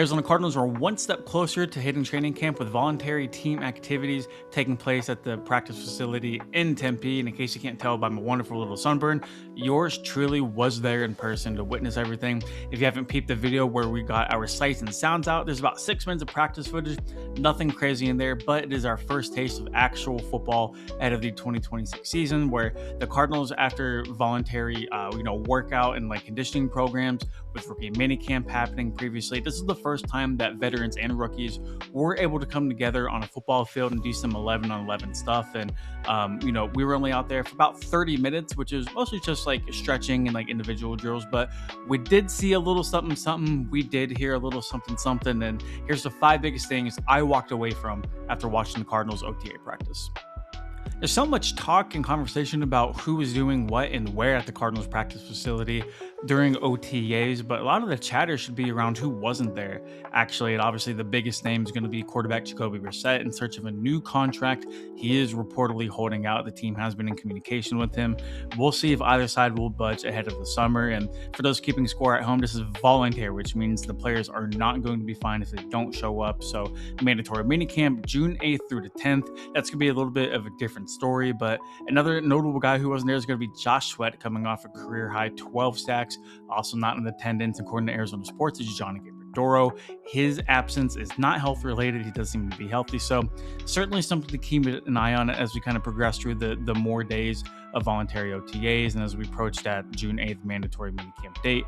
Arizona Cardinals are one step closer to hitting training camp with voluntary team activities taking place at the practice facility in Tempe. And in case you can't tell by my wonderful little sunburn, yours truly was there in person to witness everything. If you haven't peeped the video where we got our sights and sounds out, there's about 6 minutes of practice footage. Nothing crazy in there, but it is our first taste of actual football ahead of the 2026 season, where the Cardinals, after voluntary, workout and like conditioning programs with rookie minicamp happening previously, this is the first time that veterans and rookies were able to come together on a football field and do some 11-on-11 stuff. And we were only out there for about 30 minutes, which is mostly just like stretching and like individual drills, but we did see a little something. We did hear a little something. And here's the 5 biggest things I walked away from after watching the Cardinals OTA practice. There's so much talk and conversation about who was doing what and where at the Cardinals practice facility during OTAs, but a lot of the chatter should be around who wasn't there. Actually, and obviously the biggest name is going to be quarterback Jacoby Brissett in search of a new contract. He is reportedly holding out. The team has been in communication with him. We'll see if either side will budge ahead of the summer. And for those keeping score at home, this is voluntary, which means the players are not going to be fined if they don't show up. So mandatory minicamp June 8th through the 10th. That's going to be a little bit of a different story, but another notable guy who wasn't there is going to be Josh Sweat, coming off a career high 12 sacks. Also not in attendance, according to Arizona Sports, is Johnny Gabriel. His absence is not health related. He does seem to be healthy, so certainly something to keep an eye on as we kind of progress through the more days of voluntary OTAs and as we approach that June 8th mandatory minicamp date.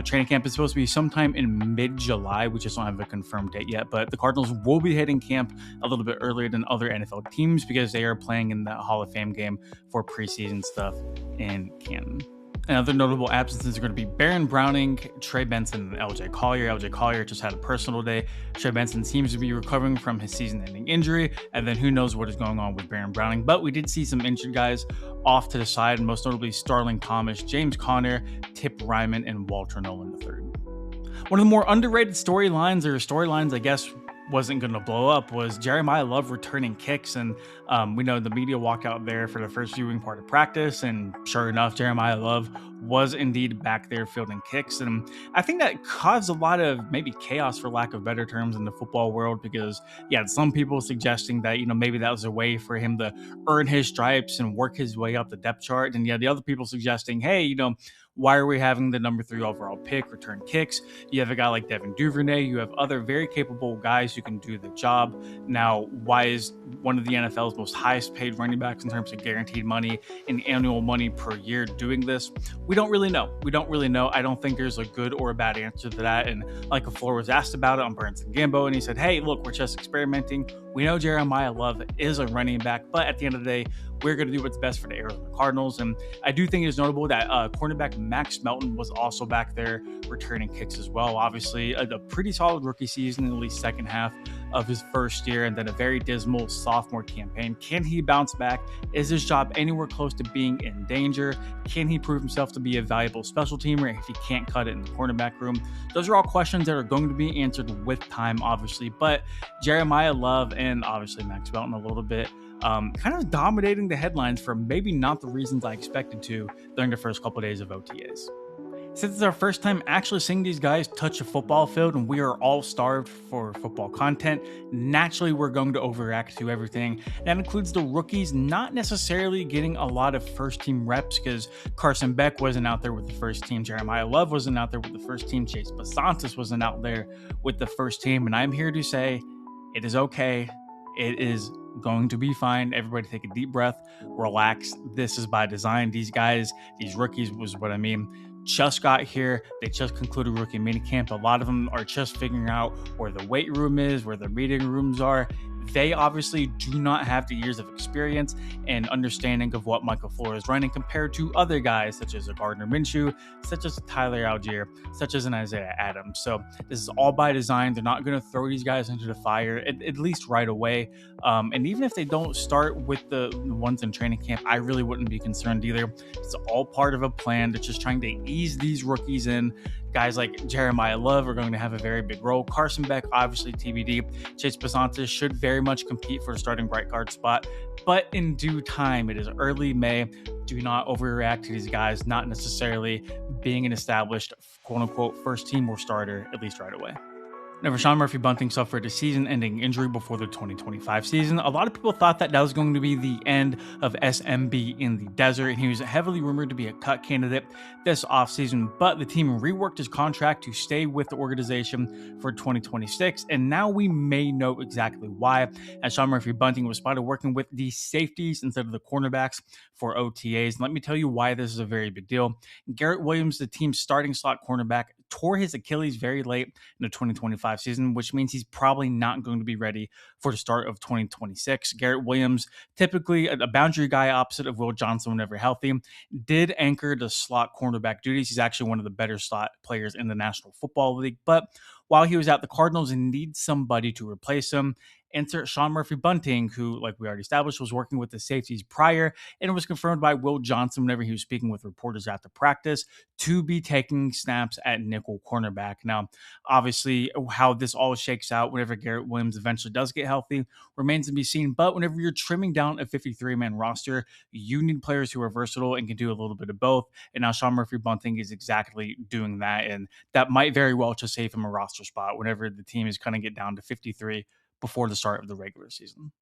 Training camp is supposed to be sometime in mid-July. We just don't have a confirmed date yet, but the Cardinals will be hitting camp a little bit earlier than other NFL teams because they are playing in the Hall of Fame game for preseason stuff in Canton. And other notable absences are going to be Baron Browning, Trey Benson, and LJ Collier. LJ Collier just had a personal day. Trey Benson seems to be recovering from his season-ending injury, and then who knows what is going on with Baron Browning. But we did see some injured guys off to the side, most notably Starling Thomas, James Conner, Tip Ryman, and Walter Nolan III. One of the more underrated storylines, I guess, wasn't going to blow up was Jeremiah Love returning kicks. And we know the media walked out there for the first viewing part of practice, and sure enough, Jeremiah Love was indeed back there fielding kicks. And I think that caused a lot of maybe chaos, for lack of better terms, in the football world, because some people suggesting that maybe that was a way for him to earn his stripes and work his way up the depth chart, and the other people suggesting, hey, why are we having the number 3 overall pick return kicks? You have a guy like Devin Duvernay. You have other very capable guys who can do the job. Now, why is one of the NFL's most highest paid running backs in terms of guaranteed money and annual money per year doing this? We don't really know. I don't think there's a good or a bad answer to that. And like LaFleur was asked about it on Burns and Gambo, and he said, hey, look, we're just experimenting. We know Jeremiah Love is a running back, but at the end of the day, we're going to do what's best for the Arizona Cardinals. And I do think it's notable that cornerback Max Melton was also back there returning kicks as well. Obviously, a pretty solid rookie season, at least second half of his first year, and then a very dismal sophomore campaign. Can he bounce back? Is his job anywhere close to being in danger? Can he prove himself to be a valuable special teamer if he can't cut it in the cornerback room? Those are all questions that are going to be answered with time, obviously. But Jeremiah Love and obviously Max Melton a little bit kind of dominating the headlines for maybe not the reasons I expected to during the first couple of days of OTAs. Since it's our first time actually seeing these guys touch a football field and we are all starved for football content, naturally we're going to overreact to everything. That includes the rookies not necessarily getting a lot of first team reps because Carson Beck wasn't out there with the first team, Jeremiah Love wasn't out there with the first team, Chase Basantis wasn't out there with the first team, and I'm here to say it is okay. It is going to be fine. Everybody take a deep breath, relax. This is by design. These guys, these rookies was what I mean, just got here. They just concluded rookie minicamp. A lot of them are just figuring out where the weight room is, where the meeting rooms are. They obviously do not have the years of experience and understanding of what Michael LaFleur is running compared to other guys such as a Gardner Minshew, such as a Tyler Algier, such as an Isaiah Adams. So this is all by design. They're not going to throw these guys into the fire, at least right away. And even if they don't start with the ones in training camp, I really wouldn't be concerned either. It's all part of a plan. They're just trying to ease these rookies in. Guys like Jeremiah Love are going to have a very big role. Carson Beck, obviously TBD. Chase Basantis should very much compete for the starting right guard spot, but in due time. It is early May. Do not overreact to these guys not necessarily being an established quote-unquote first team or starter, at least right away. Whenever Sean Murphy Bunting suffered a season ending injury before the 2025 season, a lot of people thought that that was going to be the end of SMB in the desert, and he was heavily rumored to be a cut candidate this offseason. But the team reworked his contract to stay with the organization for 2026, and now we may know exactly why, as Sean Murphy Bunting was spotted working with the safeties instead of the cornerbacks for OTAs. And let me tell you why this is a very big deal. Garrett Williams, the team's starting slot cornerback, tore his Achilles very late in the 2025 season, which means he's probably not going to be ready for the start of 2026. Garrett Williams, typically a boundary guy opposite of Will Johnson whenever healthy, did anchor the slot cornerback duties. He's actually one of the better slot players in the National Football League. But while he was out, the Cardinals need somebody to replace him. Enter Sean Murphy Bunting, who, like we already established, was working with the safeties prior, and it was confirmed by Will Johnson whenever he was speaking with reporters after practice to be taking snaps at nickel cornerback. Now, obviously, how this all shakes out whenever Garrett Williams eventually does get healthy remains to be seen. But whenever you're trimming down a 53-man roster, you need players who are versatile and can do a little bit of both. And now Sean Murphy Bunting is exactly doing that. And that might very well just save him a roster spot whenever the team is going to get down to 53 before the start of the regular season.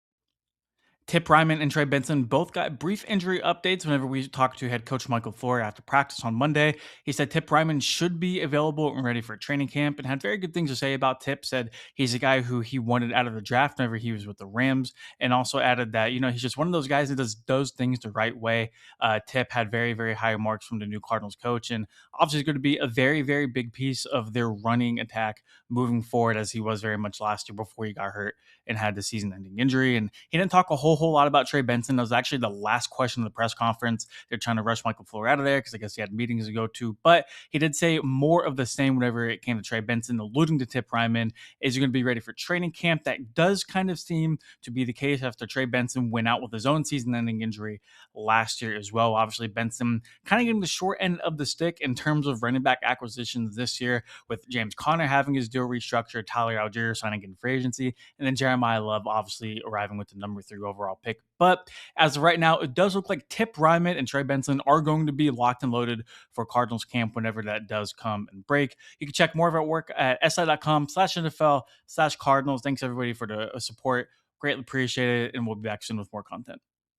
Tip Ryman and Trey Benson both got brief injury updates whenever we talked to head coach Michael Flory after practice on Monday. He said Tip Ryman should be available and ready for training camp and had very good things to say about Tip. Said he's a guy who he wanted out of the draft whenever he was with the Rams, and also added that, he's just one of those guys that does things the right way. Tip had very, very high marks from the new Cardinals coach, and obviously is going to be a very, very big piece of their running attack moving forward, as he was very much last year before he got hurt and had the season-ending injury. And he didn't talk a whole lot about Trey Benson. That was actually the last question of the press conference. They're trying to rush Michael Flory out of there because I guess he had meetings to go to. But he did say more of the same whenever it came to Trey Benson, alluding to Tip Ryman. Is he going to be ready for training camp? That does kind of seem to be the case after Trey Benson went out with his own season-ending injury last year as well. Obviously, Benson kind of getting the short end of the stick in terms of running back acquisitions this year, with James Conner having his deal restructured, Tyler Algier signing in free agency, and then Jeremiah Love obviously arriving with the number 3 overall pick. But as of right now, it does look like Tip Ryman and Trey Benson are going to be locked and loaded for Cardinals camp whenever that does come and break. You can check more of our work at si.com/NFL/Cardinals. Thanks everybody for the support. Greatly appreciate it. And we'll be back soon with more content.